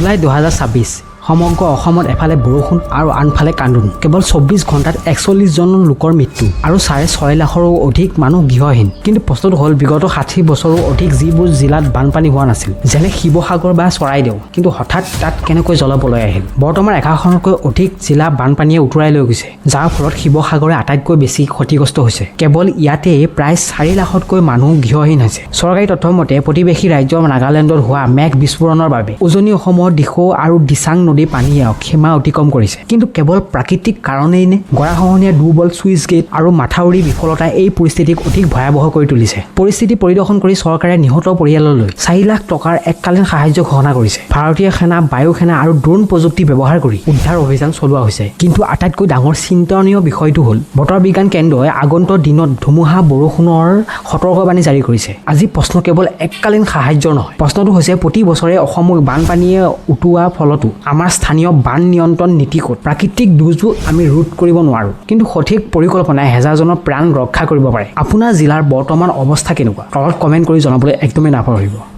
July 2026 সমগ্ৰ অসমত এফালে বৰষুণ আৰু আনফালে কান্দোন। কেৱল 24 ঘণ্টাত 41 জন লোকৰ মৃত্যু আৰু 6.5 লাখৰো অধিক মানুহ গৃহহীন। কিন্তু প্ৰশ্নটো হ'ল বিগত 60 বছৰো অধিক যিবোৰ জিলাত বানপানী হোৱা নাছিল, যেনে শিৱসাগৰ বা চৰাইদেউ, কিন্তু হঠাৎ তাত কেনেকৈ জলপ্ৰলয় আহিল। বৰ্তমান 11খনতকৈ অধিক জিলা বানপানীয়ে উটুৱাই লৈ গৈছে, যাৰ ফলত শিৱসাগৰে আটাইতকৈ বেছি ক্ষতিগ্ৰস্ত হৈছে। কেৱল ইয়াতে প্ৰায় 4 লাখতকৈ মানুহ গৃহহীন হৈছে। চৰকাৰী তথ্যৰ মতে প্ৰতিবেশী ৰাজ্য নাগালেণ্ডত হোৱা মেঘ বিস্ফোৰণৰ বাবে উজনি অসমৰ দিখৌ আৰু দিচাং নদীৰ পানীয়ে সীমা অতিক্ৰম কৰিছে। কিন্তু কেৱল প্ৰাকৃতিক কাৰণেই নে? গৰাখহনীয়া, দুৰ্বল চুইচ গেট আৰু মাথাউৰি বিফলতাই এই পৰিস্থিতিক অধিক ভয়াৱহ কৰি তুলিছে। পৰিস্থিতি পৰিদৰ্শন কৰি চৰকাৰে নিহত পৰিয়াললৈ 4 লাখ টকাৰ এককালীন সাহায্য ঘোষণা কৰিছে। ভাৰতীয় সেনা, বায়ু সেনা আৰু ড্ৰোন প্ৰযুক্তি ব্যৱহাৰ কৰি উদ্ধাৰ অভিযান চলোৱা হৈছে। কিন্তু আটাইতকৈ ডাঙৰ চিন্তনীয় বিষয়টো হ'ল বতৰ বিজ্ঞান কেন্দ্ৰই আগন্তুক দিনত ধুমুহা বৰষুণৰ সতৰ্কবাণী জাৰি কৰিছে। আজি প্ৰশ্ন কেৱল এককালীন সাহায্যৰ নহয়, প্ৰশ্নটো হৈছে প্ৰতি বছৰে অসমক বানপানীয়ে উটুৱাৰ ফলতো আমাৰ স্থানীয় বান নিয়ন্ত্ৰণ নীতি ক'ত? প্ৰাকৃতিক দুৰ্যোগ আমি ৰোধ কৰিব নোৱাৰোঁ, কিন্তু সঠিক পৰিকল্পনাই হেজাৰজনৰ প্ৰাণ ৰক্ষা কৰিব পাৰে। আপোনাৰ জিলাৰ বৰ্তমান অৱস্থা কেনেকুৱা? তলত কমেণ্ট কৰি জনাবলৈ একদমেই নাপাহৰিব।